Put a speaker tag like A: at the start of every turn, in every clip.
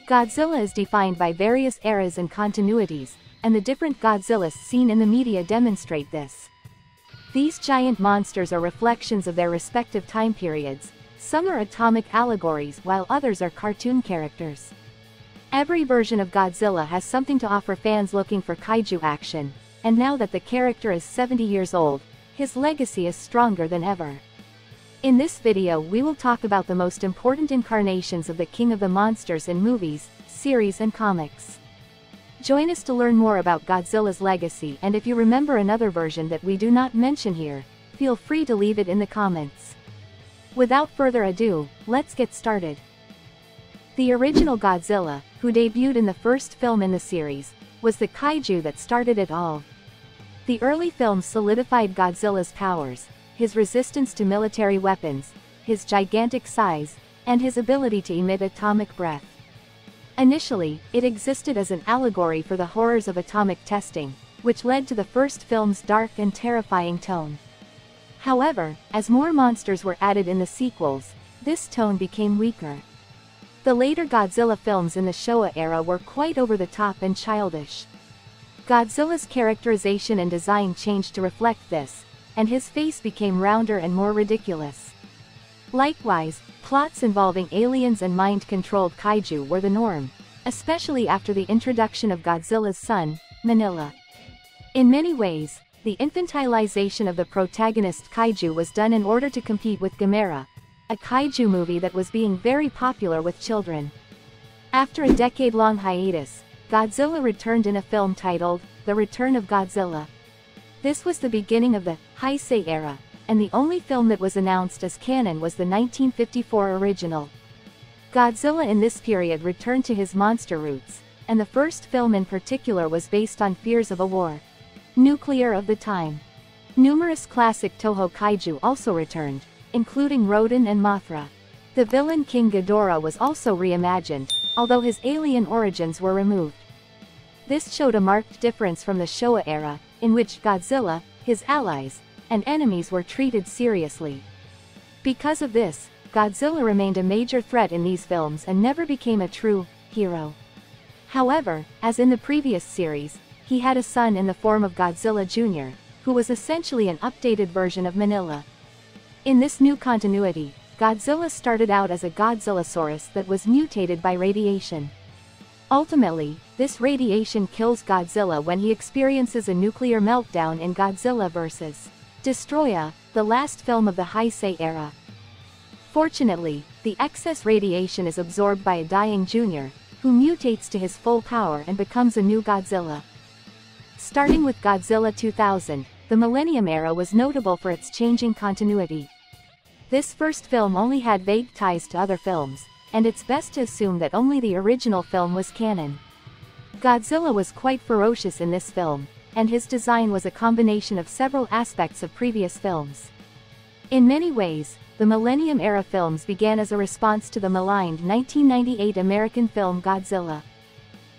A: Godzilla is defined by various eras and continuities, and the different Godzillas seen in the media demonstrate this. These giant monsters are reflections of their respective time periods. Some are atomic allegories while others are cartoon characters. Every version of Godzilla has something to offer fans looking for kaiju action, and now that the character is 70 years old, his legacy is stronger than ever. In this video we will talk about the most important incarnations of the King of the Monsters in movies, series and comics. Join us to learn more about Godzilla's legacy, and if you remember another version that we do not mention here, feel free to leave it in the comments. Without further ado, let's get started. The original Godzilla, who debuted in the first film in the series, was the kaiju that started it all. The early films solidified Godzilla's powers, his resistance to military weapons, his gigantic size, and his ability to emit atomic breath. Initially, it existed as an allegory for the horrors of atomic testing, which led to the first film's dark and terrifying tone. However, as more monsters were added in the sequels, this tone became weaker. The later Godzilla films in the Showa era were quite over the top and childish. Godzilla's characterization and design changed to reflect this, and his face became rounder and more ridiculous. Likewise, plots involving aliens and mind-controlled kaiju were the norm, especially after the introduction of Godzilla's son, Minilla. In many ways, the infantilization of the protagonist kaiju was done in order to compete with Gamera, a kaiju movie that was being very popular with children. After a decade-long hiatus, Godzilla returned in a film titled, The Return of Godzilla. This was the beginning of the Heisei era, and the only film that was announced as canon was the 1954 original. Godzilla in this period returned to his monster roots, and the first film in particular was based on fears of a war. Nuclear of the time. Numerous classic Toho kaiju also returned, including Rodan and Mothra. The villain King Ghidorah was also reimagined, although his alien origins were removed. This showed a marked difference from the Showa era, in which Godzilla, his allies, and enemies were treated seriously. Because of this, Godzilla remained a major threat in these films and never became a true hero. However, as in the previous series, he had a son in the form of Godzilla Jr., who was essentially an updated version of Minilla. In this new continuity, Godzilla started out as a Godzillasaurus that was mutated by radiation. Ultimately, this radiation kills Godzilla when he experiences a nuclear meltdown in Godzilla vs. Destroya, the last film of the Heisei era. Fortunately, the excess radiation is absorbed by a dying Junior, who mutates to his full power and becomes a new Godzilla. Starting with Godzilla 2000, the Millennium Era was notable for its changing continuity. This first film only had vague ties to other films, and it's best to assume that only the original film was canon. Godzilla was quite ferocious in this film, and his design was a combination of several aspects of previous films. In many ways, the Millennium Era films began as a response to the maligned 1998 American film Godzilla.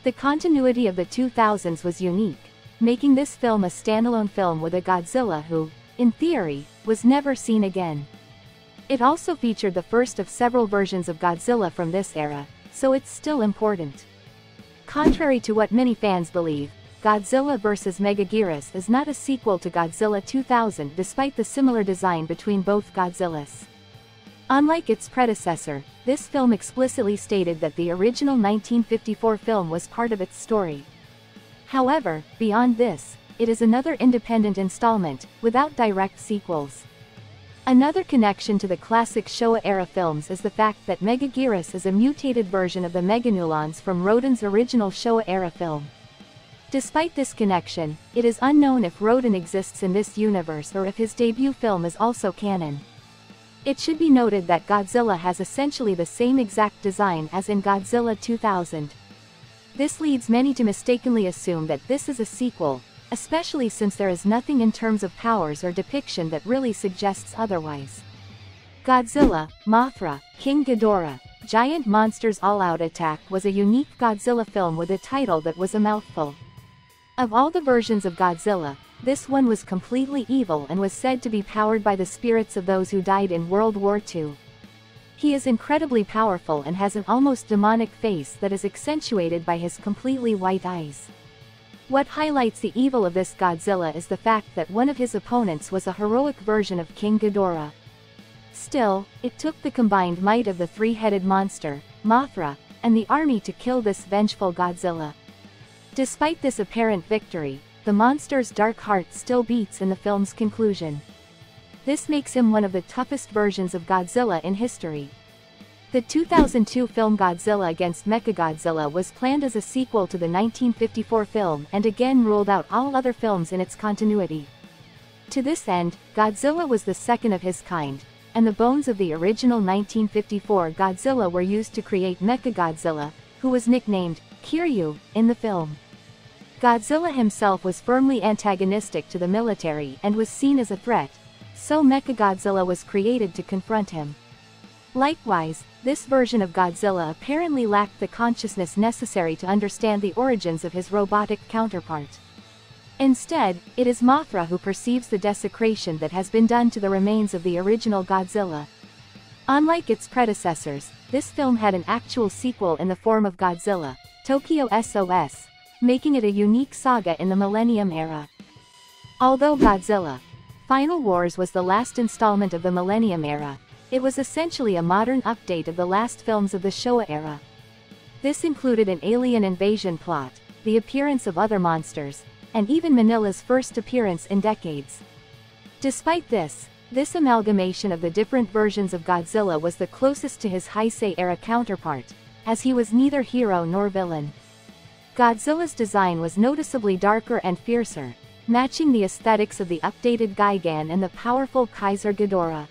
A: The continuity of the 2000s was unique, making this film a standalone film with a Godzilla who, in theory, was never seen again. It also featured the first of several versions of Godzilla from this era, so it's still important. Contrary to what many fans believe, Godzilla vs. Megaguirus is not a sequel to Godzilla 2000 despite the similar design between both Godzillas. Unlike its predecessor, this film explicitly stated that the original 1954 film was part of its story. However, beyond this, it is another independent installment, without direct sequels. Another connection to the classic Showa-era films is the fact that Megaguirus is a mutated version of the Meganulons from Rodan's original Showa-era film. Despite this connection, it is unknown if Rodan exists in this universe or if his debut film is also canon. It should be noted that Godzilla has essentially the same exact design as in Godzilla 2000. This leads many to mistakenly assume that this is a sequel, especially since there is nothing in terms of powers or depiction that really suggests otherwise. Godzilla, Mothra, King Ghidorah, Giant Monsters All-Out Attack was a unique Godzilla film with a title that was a mouthful. Of all the versions of Godzilla, this one was completely evil and was said to be powered by the spirits of those who died in World War II. He is incredibly powerful and has an almost demonic face that is accentuated by his completely white eyes. What highlights the evil of this Godzilla is the fact that one of his opponents was a heroic version of King Ghidorah. Still, it took the combined might of the three-headed monster, Mothra, and the army to kill this vengeful Godzilla. Despite this apparent victory, the monster's dark heart still beats in the film's conclusion. This makes him one of the toughest versions of Godzilla in history. The 2002 film Godzilla against Mechagodzilla was planned as a sequel to the 1954 film and again ruled out all other films in its continuity. To this end, Godzilla was the second of his kind, and the bones of the original 1954 Godzilla were used to create Mechagodzilla, who was nicknamed Kiryu in the film. Godzilla himself was firmly antagonistic to the military and was seen as a threat, so Mechagodzilla was created to confront him. Likewise, this version of Godzilla apparently lacked the consciousness necessary to understand the origins of his robotic counterpart. Instead, it is Mothra who perceives the desecration that has been done to the remains of the original Godzilla. Unlike its predecessors, this film had an actual sequel in the form of Godzilla, Tokyo SOS, making it a unique saga in the Millennium era. Although Godzilla Final Wars was the last installment of the Millennium era, it was essentially a modern update of the last films of the Showa era. This included an alien invasion plot, the appearance of other monsters, and even Manila's first appearance in decades. Despite this amalgamation of the different versions of Godzilla was the closest to his Heisei era counterpart, as he was neither hero nor villain. Godzilla's design was noticeably darker and fiercer, matching the aesthetics of the updated Gigan and the powerful Kaiser Ghidorah.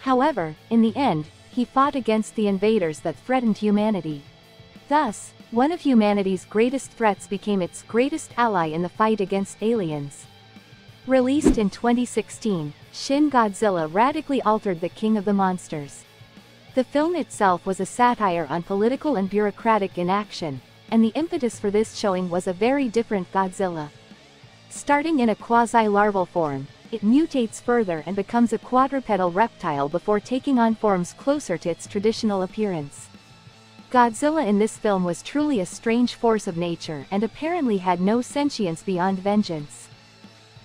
A: However, in the end, he fought against the invaders that threatened humanity. Thus, one of humanity's greatest threats became its greatest ally in the fight against aliens. Released in 2016, Shin Godzilla radically altered the King of the Monsters. The film itself was a satire on political and bureaucratic inaction, and the impetus for this showing was a very different Godzilla. Starting in a quasi-larval form, it mutates further and becomes a quadrupedal reptile before taking on forms closer to its traditional appearance. Godzilla in this film was truly a strange force of nature and apparently had no sentience beyond vengeance.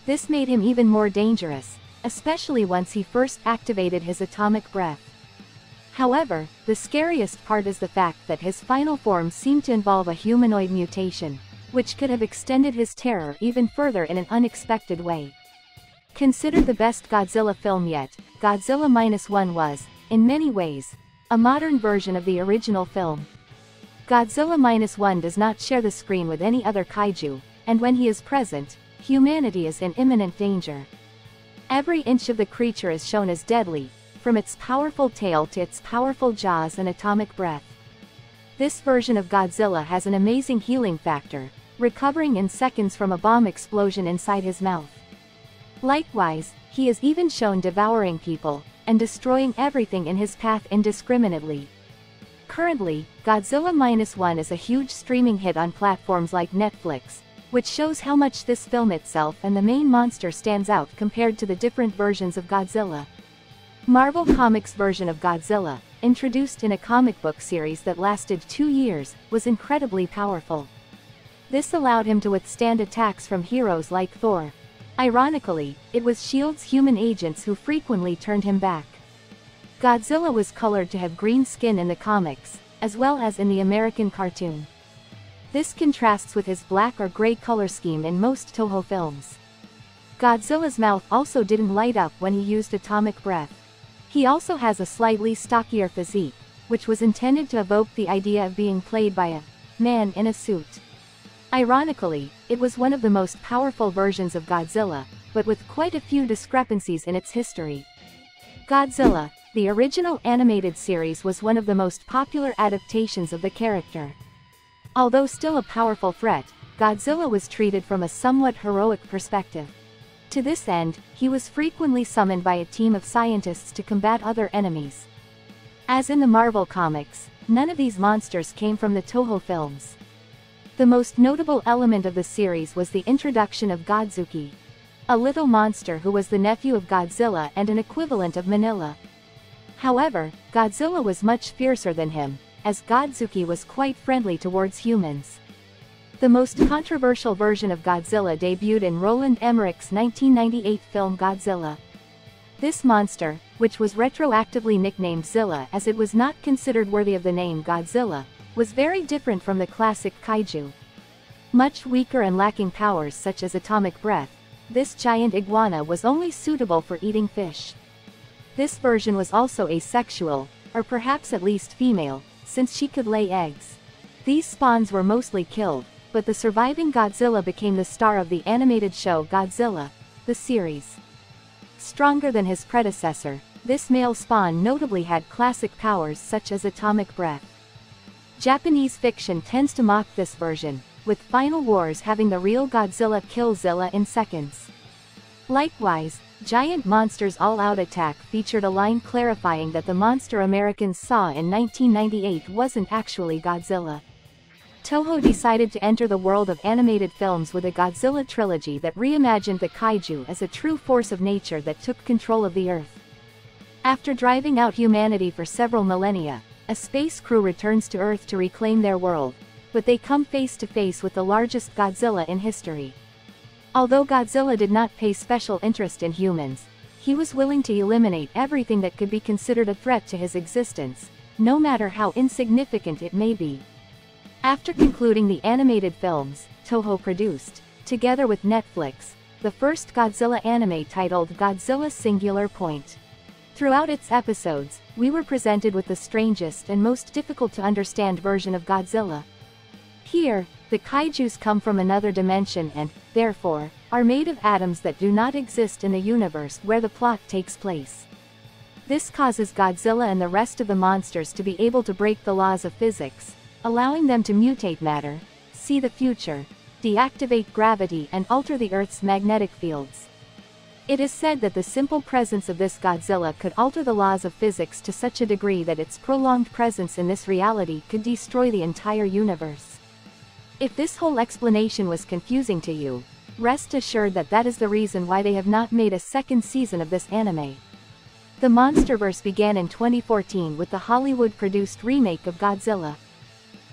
A: This made him even more dangerous, especially once he first activated his atomic breath. However, the scariest part is the fact that his final form seemed to involve a humanoid mutation, which could have extended his terror even further in an unexpected way. Considered the best Godzilla film yet, Godzilla -1 was, in many ways, a modern version of the original film. Godzilla -1 does not share the screen with any other kaiju, and when he is present, humanity is in imminent danger. Every inch of the creature is shown as deadly, from its powerful tail to its powerful jaws and atomic breath. This version of Godzilla has an amazing healing factor, recovering in seconds from a bomb explosion inside his mouth. Likewise, he is even shown devouring people, and destroying everything in his path indiscriminately. Currently, Godzilla -1 is a huge streaming hit on platforms like Netflix, which shows how much this film itself and the main monster stands out compared to the different versions of Godzilla. Marvel Comics' version of Godzilla, introduced in a comic book series that lasted 2 years, was incredibly powerful. This allowed him to withstand attacks from heroes like Thor. Ironically, it was S.H.I.E.L.D.'s human agents who frequently turned him back. Godzilla was colored to have green skin in the comics, as well as in the American cartoon. This contrasts with his black or gray color scheme in most Toho films. Godzilla's mouth also didn't light up when he used atomic breath. He also has a slightly stockier physique, which was intended to evoke the idea of being played by a man in a suit. Ironically, it was one of the most powerful versions of Godzilla, but with quite a few discrepancies in its history. Godzilla, the original animated series, was one of the most popular adaptations of the character. Although still a powerful threat, Godzilla was treated from a somewhat heroic perspective. To this end, he was frequently summoned by a team of scientists to combat other enemies. As in the Marvel comics, none of these monsters came from the Toho films. The most notable element of the series was the introduction of Godzuki, a little monster who was the nephew of Godzilla and an equivalent of Manila. However, Godzilla was much fiercer than him, as Godzuki was quite friendly towards humans. The most controversial version of Godzilla debuted in Roland Emmerich's 1998 film Godzilla. This monster, which was retroactively nicknamed Zilla as it was not considered worthy of the name Godzilla, was very different from the classic Kaiju. Much weaker and lacking powers such as atomic breath, this giant iguana was only suitable for eating fish. This version was also asexual, or perhaps at least female, since she could lay eggs. These spawns were mostly killed, but the surviving Godzilla became the star of the animated show Godzilla, the series. Stronger than his predecessor, this male spawn notably had classic powers such as atomic breath. Japanese fiction tends to mock this version, with Final Wars having the real Godzilla kill Zilla in seconds. Likewise, Giant Monster's All-Out Attack featured a line clarifying that the monster Americans saw in 1998 wasn't actually Godzilla. Toho decided to enter the world of animated films with a Godzilla trilogy that reimagined the Kaiju as a true force of nature that took control of the Earth. After driving out humanity for several millennia, a space crew returns to Earth to reclaim their world, but they come face to face with the largest Godzilla in history. Although Godzilla did not pay special interest in humans, he was willing to eliminate everything that could be considered a threat to his existence, no matter how insignificant it may be. After concluding the animated films, Toho produced, together with Netflix, the first Godzilla anime titled Godzilla Singular Point. Throughout its episodes, we were presented with the strangest and most difficult to understand version of Godzilla. Here, the kaijus come from another dimension and, therefore, are made of atoms that do not exist in the universe where the plot takes place. This causes Godzilla and the rest of the monsters to be able to break the laws of physics, allowing them to mutate matter, see the future, deactivate gravity and alter the Earth's magnetic fields. It is said that the simple presence of this Godzilla could alter the laws of physics to such a degree that its prolonged presence in this reality could destroy the entire universe. If this whole explanation was confusing to you, rest assured that that is the reason why they have not made a second season of this anime. The Monsterverse began in 2014 with the Hollywood-produced remake of Godzilla.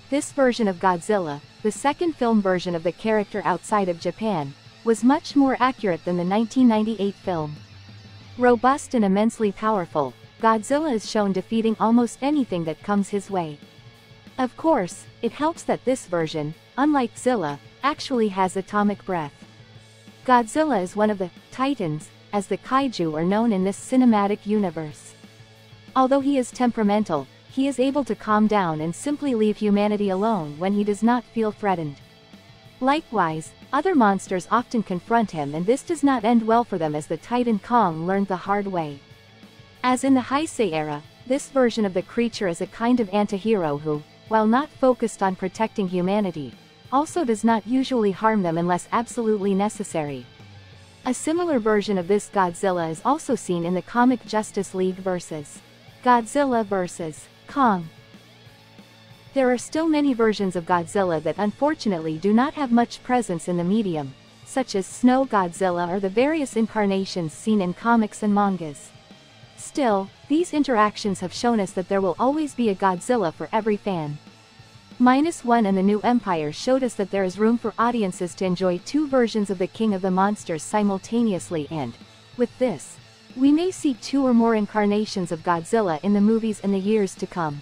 A: This version of Godzilla, the second film version of the character outside of Japan, was much more accurate than the 1998 film. Robust and immensely powerful, Godzilla is shown defeating almost anything that comes his way. Of course, it helps that this version, unlike Zilla, actually has atomic breath. Godzilla is one of the Titans, as the Kaiju are known in this cinematic universe. Although he is temperamental, he is able to calm down and simply leave humanity alone when he does not feel threatened. Likewise, other monsters often confront him and this does not end well for them as the Titan Kong learned the hard way. As in the Heisei era, this version of the creature is a kind of anti-hero who, while not focused on protecting humanity, also does not usually harm them unless absolutely necessary. A similar version of this Godzilla is also seen in the comic Justice League vs. Godzilla vs. Kong. There are still many versions of Godzilla that unfortunately do not have much presence in the medium, such as Snow Godzilla or the various incarnations seen in comics and mangas. Still, these interactions have shown us that there will always be a Godzilla for every fan. -1 and the New Empire showed us that there is room for audiences to enjoy two versions of the King of the Monsters simultaneously and, with this, we may see two or more incarnations of Godzilla in the movies in the years to come.